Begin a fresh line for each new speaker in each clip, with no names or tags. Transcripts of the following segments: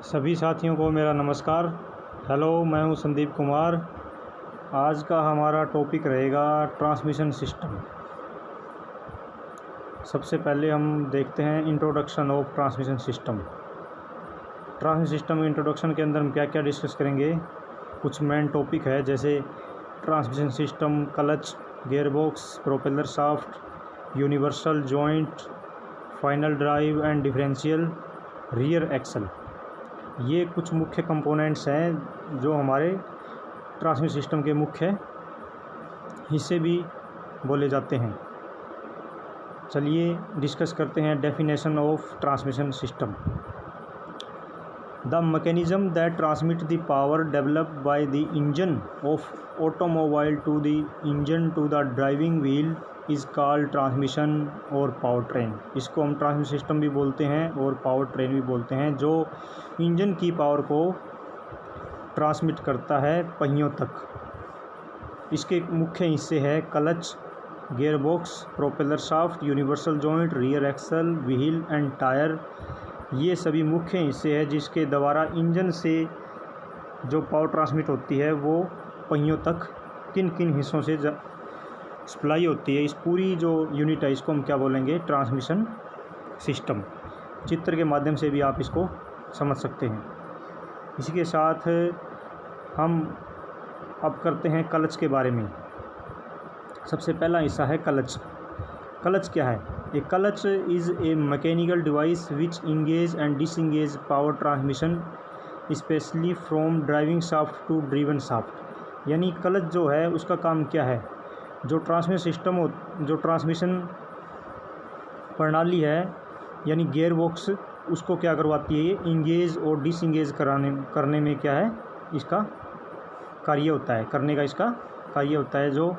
सभी साथियों को मेरा नमस्कार। हेलो, मैं हूं संदीप कुमार। आज का हमारा टॉपिक रहेगा ट्रांसमिशन सिस्टम। सबसे पहले हम देखते हैं introduction of transmission system. Transmission system introduction के अंदर हम क्या क्या डिस्कस करेंगे। कुछ मेन टॉपिक है जैसे transmission system, clutch, gearbox, propeller shaft, universal joint, final drive and differential, rear axle. ये कुछ मुख्य कंपोनेंट्स हैं जो हमारे ट्रांसमिशन सिस्टम के मुख्य हिस्से भी बोले जाते हैं। चलिए डिस्कस करते हैं definition of transmission system. The mechanism that transmit the power developed by the engine of automobile to the engine to the driving wheel is called transmission और पावर ट्रेन। इसको हम ट्रांसमिशन सिस्टम भी बोलते हैं और power train भी बोलते हैं, जो इंजन की पावर को ट्रांसमिट करता है पहियों तक। इसके मुख्य हिस्से हैं clutch, gearbox, propeller shaft, universal joint, rear axle, wheel and tyre. ये सभी मुख्य हिस्से हैं जिसके द्वारा इंजन से जो पावर ट्रांसमिट होती है वो पहियों तक किन किन हिस्सों से सप्लाई होती है। इस पूरी जो यूनिट है इसको हम क्या बोलेंगे, ट्रांसमिशन सिस्टम। चित्र के माध्यम से भी आप इसको समझ सकते हैं। इसी के साथ हम अब करते हैं क्लच के बारे में। सबसे पहला हिस्सा है क्लच। क्लच क्या है? A clutch is a mechanical device which engage and disengage power transmission specially from driving shaft to driven shaft. यानी क्लच जो है उसका काम क्या है, जो ट्रांसमिशन सिस्टम हो, जो ट्रांसमिशन प्रणाली है यानी गियर बॉक्स, उसको क्या करवाती है, ये इंगेज और डिसंगेज करने में क्या है इसका कार्य होता है, करने का इसका कार्य होता है। जो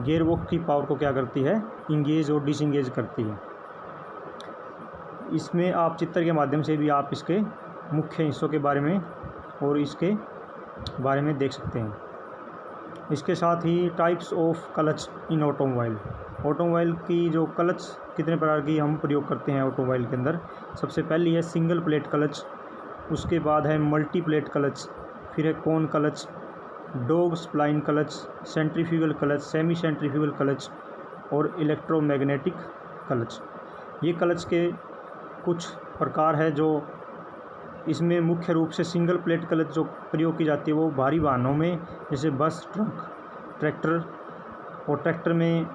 गियर बॉक्स की पावर को क्या करती है, इंगेज और डिसंगेज करती है। इसमें आप चित्र के माध्यम से भी आप इसके मुख्य हिस्सों के बारे में और इसके बारे में देख सकते हैं। इसके साथ ही types of clutch in automobile. Automobile की जो क्लच कितने प्रकार की हम प्रयोग करते हैं ऑटोमोबाइल के अंदर। सबसे पहली है सिंगल प्लेट क्लच, उसके बाद है मल्टी प्लेट क्लच, फिर है cone clutch, dog spline clutch, centrifugal clutch, semi centrifugal clutch और इलेक्ट्रोमैग्नेटिक क्लच। ये क्लच के कुछ प्रकार है। जो इसमें मुख्य रूप से सिंगल प्लेट क्लच जो प्रयोग की जाती है वो भारी वाहनों में जैसे बस, ट्रक, ट्रैक्टर, और ट्रैक्टर में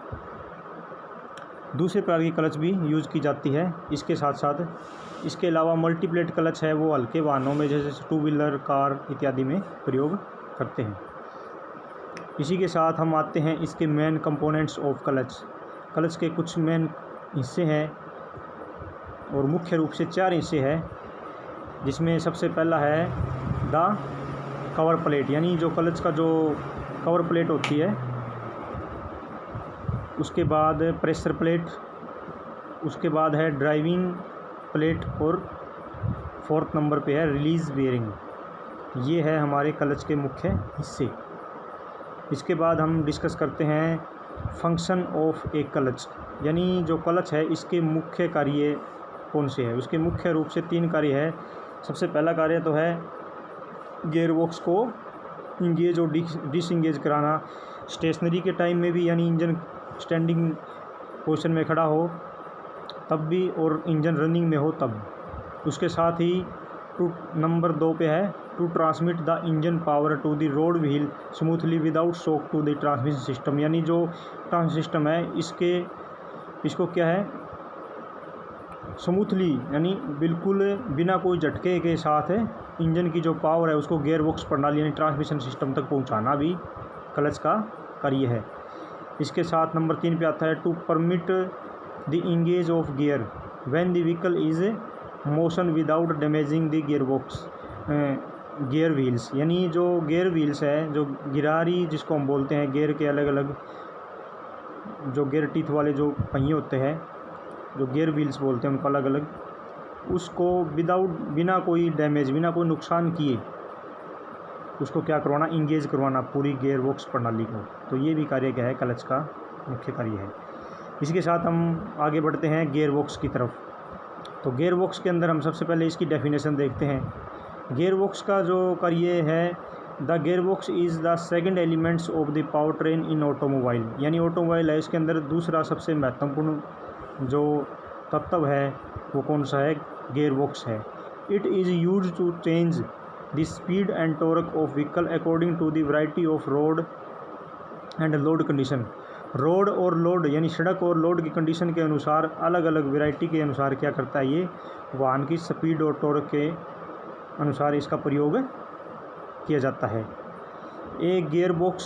दूसरे प्रकार की क्लच भी यूज़ की जाती है। इसके साथ साथ इसके अलावा मल्टी प्लेट क्लच है वो हल्के वाहनों में जैसे टू व्हीलर, कार इत्यादि में प्रयोग करते हैं। इसी के साथ हम आते हैं इसके main components of clutch. Clutch के कुछ मेन हिस्से हैं और मुख्य रूप से 4 हिस्से हैं, जिसमें सबसे पहला है द कवर प्लेट, यानी जो क्लच का जो कवर प्लेट होती है। उसके बाद प्रेशर प्लेट, उसके बाद है ड्राइविंग प्लेट और 4th नंबर पे है रिलीज़ बेयरिंग। ये है हमारे क्लच के मुख्य हिस्से। इसके बाद हम डिस्कस करते हैं फंक्शन ऑफ ए क्लच, यानी जो क्लच है इसके मुख्य कार्य कौन से है। उसके मुख्य रूप से 3 कार्य है। सबसे पहला कार्य तो है गियरबॉक्स को इंगेज और डिसंगेज कराना, स्टेशनरी के टाइम में भी, यानी इंजन स्टैंडिंग पोजीशन में खड़ा हो तब भी और इंजन रनिंग में हो तब। उसके साथ ही नंबर 2 पे है to transmit the engine power to the road wheel smoothly without shock to the transmission system. यानी जो ट्रांसमिशन सिस्टम है इसको क्या है, स्मूथली यानी बिल्कुल बिना कोई झटके के साथ इंजन की जो पावर है उसको गियर बॉक्स प्रणाली यानी ट्रांसमिशन सिस्टम तक पहुंचाना भी क्लच का कार्य है। इसके साथ नंबर 3 पे आता है to permit the engage of gear when the vehicle is motion without damaging the gear box gear wheels. यानी जो गियर व्हील्स है, जो गिरारी जिसको हम बोलते हैं, गियर के अलग अलग जो गियर टीथ वाले जो पहिए होते हैं, जो गियर व्हील्स बोलते हैं उनको अलग अलग, उसको बिना कोई डैमेज, बिना कोई नुकसान किए उसको क्या करवाना, इंगेज करवाना पूरी गियर बॉक्स प्रणाली को। तो ये भी कार्य क्या है, क्लच का मुख्य कार्य है। इसके साथ हम आगे बढ़ते हैं गियर बॉक्स की तरफ। तो गियर बॉक्स के अंदर हम सबसे पहले इसकी डेफिनेशन देखते हैं। गेयरबॉक्स का जो कार्य है, the gearbox is the second elements of the power train in automobile, यानी ऑटोमोबाइल है इसके अंदर दूसरा सबसे महत्वपूर्ण जो तत्व है वो कौन सा है, गेयरबॉक्स है। It is used to change the speed and torque of vehicle according to the variety of road and load condition. Road और लोड यानी सड़क और लोड की कंडीशन के अनुसार अलग अलग वैरायटी के अनुसार क्या करता है, ये वाहन की स्पीड और टॉर्क के अनुसार इसका प्रयोग किया जाता है। A gear box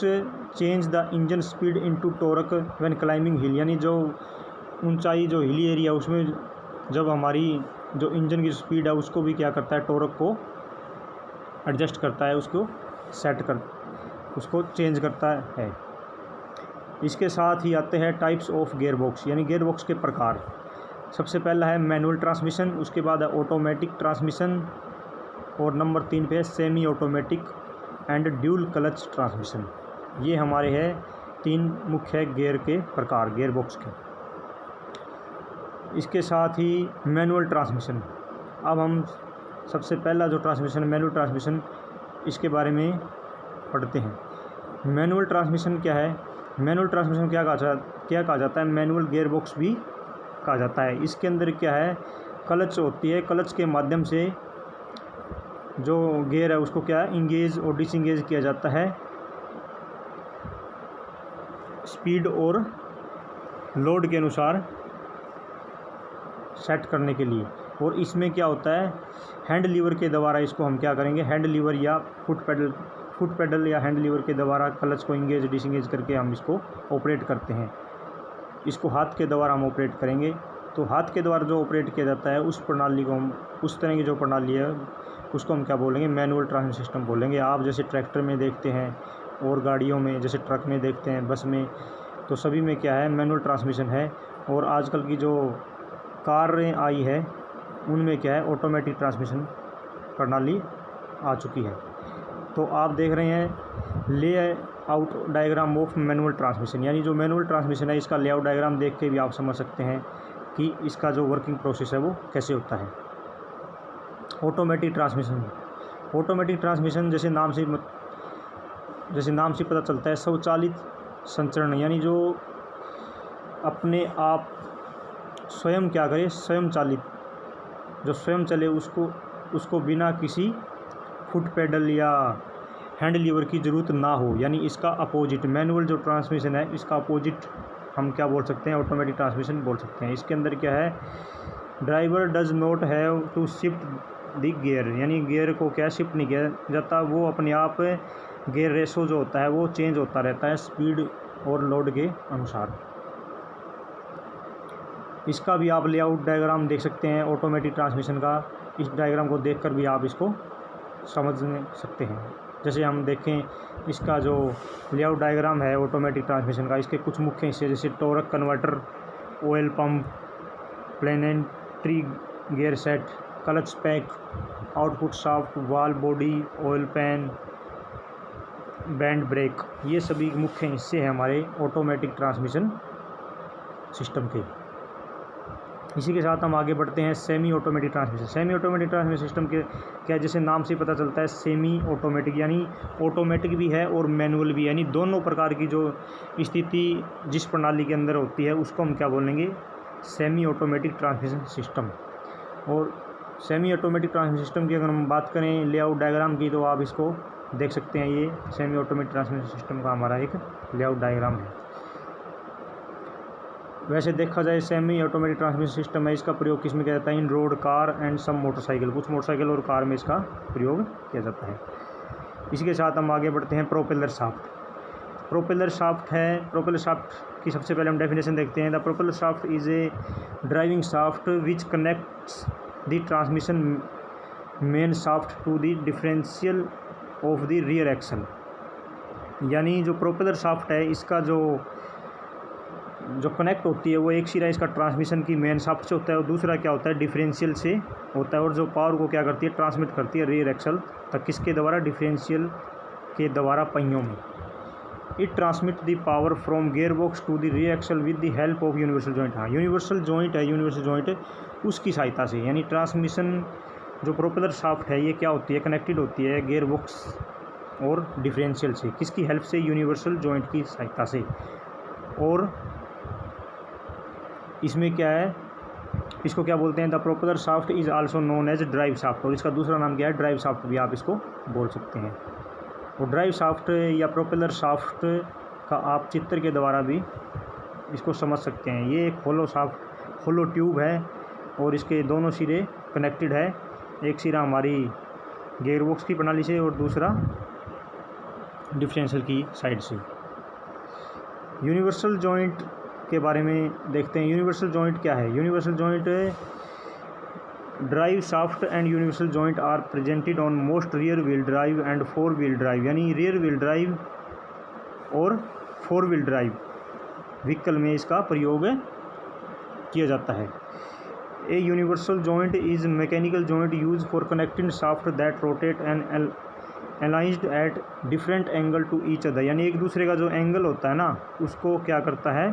change the engine speed into torque when climbing hill, यानी जो ऊंचाई जो हिली एरिया उसमें जब हमारी जो इंजन की स्पीड है उसको भी क्या करता है, टॉर्क को एडजस्ट करता है, उसको चेंज करता है। इसके साथ ही आते हैं टाइप्स ऑफ गियर बॉक्स, यानी गियर बॉक्स के प्रकार। सबसे पहला है मैनुअल ट्रांसमिशन, उसके बाद है ऑटोमेटिक ट्रांसमिशन, और नंबर 3 पे है semi automatic and dual clutch transmission. ये हमारे हैं 3 मुख्य गियर के प्रकार गियर बॉक्स के। इसके साथ ही मैनुअल ट्रांसमिशन। अब हम सबसे पहला जो ट्रांसमिशन मैनुअल ट्रांसमिशन, इसके बारे में पढ़ते हैं। मैनुअल ट्रांसमिशन क्या है, मैनुअल ट्रांसमिशन क्या कहा जाता है, मैनुअल गियर बॉक्स भी कहा जाता है। इसके अंदर क्या है, क्लच होती है, क्लच के माध्यम से जो गियर है उसको क्या है, इंगेज और डिसंगेज किया जाता है स्पीड और लोड के अनुसार सेट करने के लिए। और इसमें क्या होता है, हैंड लीवर के द्वारा इसको हम क्या करेंगे, हैंड लीवर या फुट पैडल या हैंड लीवर के द्वारा क्लच को इंगेज डिसंगेज करके हम इसको ऑपरेट करते हैं। इसको हाथ के द्वारा हम ऑपरेट करेंगे, तो हाथ के द्वारा जो ऑपरेट किया जाता है उस प्रणाली को हम, उस तरह की जो प्रणाली है उसको हम क्या बोलेंगे, मैनुअल ट्रांसमिशन सिस्टम बोलेंगे। आप जैसे ट्रैक्टर में देखते हैं और गाड़ियों में, जैसे ट्रक में देखते हैं, बस में, तो सभी में क्या है, मैनुअल ट्रांसमिशन है। और आजकल की जो कारें आई है उनमें क्या है, ऑटोमेटिक ट्रांसमिशन प्रणाली आ चुकी है। तो आप देख रहे हैं ले out diagram of manual transmission, यानी जो मैनुअल ट्रांसमिशन है इसका लेआउट डायग्राम देख के भी आप समझ सकते हैं कि इसका जो वर्किंग प्रोसेस है वो कैसे होता है। ऑटोमेटिक ट्रांसमिशन, ऑटोमेटिक ट्रांसमिशन जैसे नाम से पता चलता है स्वचालित संचरण, यानी जो अपने आप स्वयं क्या करे, स्वयं चालित, जो स्वयं चले उसको बिना किसी फुट पैडल या हैंड लीवर की ज़रूरत ना हो। यानी इसका अपोजिट मैनुअल जो ट्रांसमिशन है इसका अपोजिट हम क्या बोल सकते हैं, ऑटोमेटिक ट्रांसमिशन बोल सकते हैं। इसके अंदर क्या है, driver does not have to shift the gear, यानी गियर को क्या शिफ्ट नहीं किया जाता, वो अपने आप गियर रेशो जो होता है वो चेंज होता रहता है स्पीड और लोड के अनुसार। इसका भी आप लेआउट डायग्राम देख सकते हैं ऑटोमेटिक ट्रांसमिशन का। इस डायग्राम को देखकर भी आप इसको समझ सकते हैं। जैसे हम देखें इसका जो लेआउट डायग्राम है ऑटोमेटिक ट्रांसमिशन का, इसके कुछ मुख्य हिस्से जैसे torque converter, oil pump, planetary gear set, clutch pack, output shaft, valve body, oil pan, band brake, ये सभी मुख्य हिस्से हैं हमारे ऑटोमेटिक ट्रांसमिशन सिस्टम के। इसी के साथ हम आगे बढ़ते हैं semi automatic transmission. Semi automatic transmission system के क्या, जैसे नाम से पता चलता है सेमी ऑटोमेटिक, यानी ऑटोमेटिक भी है और मैनुअल भी है, यानी दोनों प्रकार की जो स्थिति जिस प्रणाली के अंदर होती है उसको हम क्या बोलेंगे, सेमी ऑटोमेटिक ट्रांसमिशन सिस्टम। और सेमी ऑटोमेटिक ट्रांसमिशन सिस्टम की अगर हम बात करें लेआउट डायग्राम की, तो आप इसको देख सकते हैं, ये सेमी ऑटोमेटिक ट्रांसमिशन सिस्टम का हमारा एक लेआउट डायग्राम है। वैसे देखा जाए सेमी ऑटोमेटिक ट्रांसमिशन सिस्टम है, इसका प्रयोग किस में किया जाता है, in road, car and some motorcycle, कुछ मोटरसाइकिल और कार में इसका प्रयोग किया जाता है। इसी के साथ हम आगे बढ़ते हैं प्रोपेलर शाफ्ट। प्रोपेलर शाफ्ट है, प्रोपेलर शाफ्ट की सबसे पहले हम डेफिनेशन देखते हैं। The propeller shaft is a driving shaft which connects the transmission main shaft to the differential of the rear axle, यानी जो प्रोपेलर शाफ्ट है इसका जो कनेक्ट होती है वो एक सिरा इसका ट्रांसमिशन की मेन शाफ्ट से होता है और दूसरा क्या होता है, डिफरेंशियल से होता है, और जो पावर को क्या करती है, ट्रांसमिट करती है रियर एक्सल तक, किसके द्वारा, डिफरेंशियल के द्वारा पहियों में। It transmit the power from gear box to the rear axle with the help of universal joint. हाँ, यूनिवर्सल जॉइंट है, यूनिवर्सल जॉइंट उसकी सहायता से, यानी ट्रांसमिशन जो प्रोपेलर शाफ्ट है ये क्या होती है, कनेक्टेड होती है गियर बॉक्स और डिफरेंशियल से, किसकी हेल्प से, यूनिवर्सल जॉइंट की सहायता से। और इसमें क्या है, इसको क्या बोलते हैं, the propeller shaft is also known as drive shaft, और इसका दूसरा नाम क्या है, ड्राइव शाफ्ट भी आप इसको बोल सकते हैं। और ड्राइव शाफ्ट या प्रोपेलर शाफ्ट का आप चित्र के द्वारा भी इसको समझ सकते हैं। ये एक होलो ट्यूब है और इसके दोनों सिरे कनेक्टेड है, एक सिरा हमारी गियरबॉक्स की प्रणाली से और दूसरा डिफरेंशियल की साइड से। यूनिवर्सल जॉइंट के बारे में देखते हैं। यूनिवर्सल जॉइंट क्या है, universal joint drive shaft and universal joint are presented on most rear wheel drive and four wheel drive, यानी रियर व्हील ड्राइव और फोर व्हील ड्राइव व्हीकल में इसका प्रयोग किया जाता है। A universal joint is mechanical joint use for connecting shaft that rotate and aligned at different angle to each other, यानी एक दूसरे का जो एंगल होता है ना उसको क्या करता है,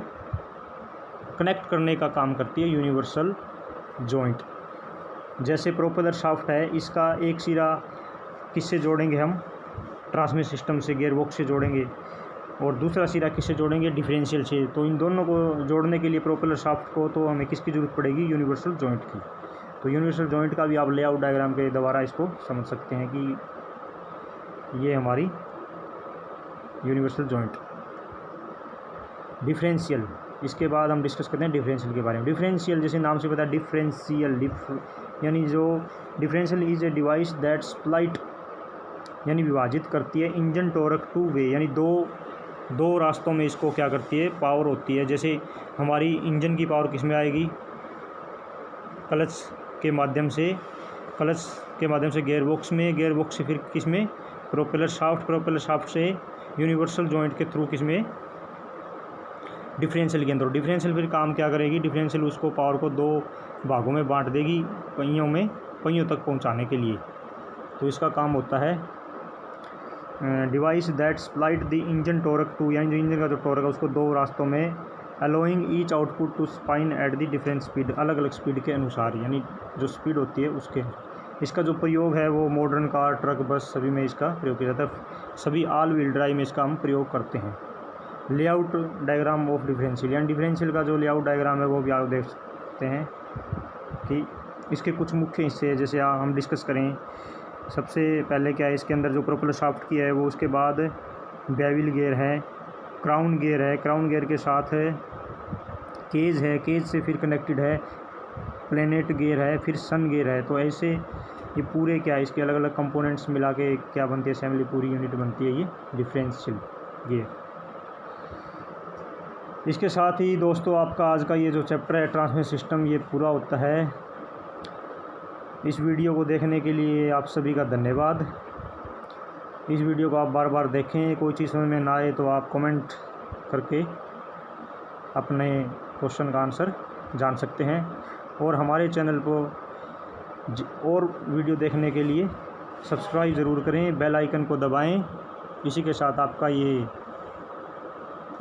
कनेक्ट करने का काम करती है यूनिवर्सल जॉइंट। जैसे प्रोपेलर शाफ्ट है, इसका एक सिरा किससे जोड़ेंगे हम, ट्रांसमिशन सिस्टम से, गियरबॉक्स से जोड़ेंगे, और दूसरा सिरा किससे जोड़ेंगे, डिफरेंशियल से। तो इन दोनों को जोड़ने के लिए प्रोपेलर शाफ्ट को तो हमें किसकी ज़रूरत पड़ेगी, यूनिवर्सल जॉइंट की। तो यूनिवर्सल जॉइंट का भी आप लेआउट डायग्राम के द्वारा इसको समझ सकते हैं कि ये हमारी यूनिवर्सल जॉइंट। डिफरेंशियल, इसके बाद हम डिस्कस करते हैं डिफरेंशियल के बारे में। डिफरेंशियल जैसे नाम से पता, डिफरेंशियल यानी जो differential is a device that split यानी विभाजित करती है इंजन टॉर्क टू वे, यानी दो रास्तों में इसको क्या करती है, पावर होती है। जैसे हमारी इंजन की पावर किस में आएगी, क्लच के माध्यम से गियरबॉक्स में, गियरबॉक्स से फिर किस में, प्रोपेलर शाफ्ट से यूनिवर्सल जॉइंट के थ्रू किस में, डिफरेंशियल के अंदर। डिफरेंशियल फिर काम क्या करेगी, डिफरेंशियल उसको पावर को दो भागों में बांट देगी, पहियों तक पहुंचाने के लिए। तो इसका काम होता है device that split the engine torque to, यानी जो इंजन का जो टॉर्क है उसको दो रास्तों में, allowing each output to spin at the different speed, अलग अलग स्पीड के अनुसार, यानी जो स्पीड होती है उसके। इसका जो प्रयोग है वो मॉडर्न कार, ट्रक, बस सभी में इसका प्रयोग किया जाता है। सभी ऑल व्हील ड्राइव में इसका हम प्रयोग करते हैं। लेआउट डायग्राम ऑफ डिफरेंशियल, यानी डिफरेंशियल का जो लेआउट डायग्राम है वो भी आप देख सकते हैं कि इसके कुछ मुख्य हिस्से हैं। जैसे हम डिस्कस करें, सबसे पहले क्या है, इसके अंदर जो प्रोपेलर शाफ्ट की है वो, उसके बाद बेविल गियर है, क्राउन गियर है, क्राउन गियर के साथ केज है, केज से फिर कनेक्टेड है प्लेनेट गियर है, फिर सन गियर है। तो ऐसे ये पूरे क्या है, इसके अलग अलग कंपोनेंट्स मिला के क्या बनती है, असेंबली पूरी यूनिट बनती है ये डिफरेंशियल गियर। इसके साथ ही दोस्तों आपका आज का ये जो चैप्टर है ट्रांसमिशन सिस्टम ये पूरा होता है। इस वीडियो को देखने के लिए आप सभी का धन्यवाद। इस वीडियो को आप बार बार देखें, कोई चीज़ समझ में ना आए तो आप कमेंट करके अपने क्वेश्चन का आंसर जान सकते हैं। और हमारे चैनल को और वीडियो देखने के लिए सब्सक्राइब ज़रूर करें, बेल आइकन को दबाएं। इसी के साथ आपका ये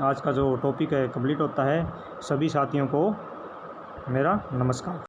आज का जो टॉपिक है कंप्लीट होता है। सभी साथियों को मेरा नमस्कार।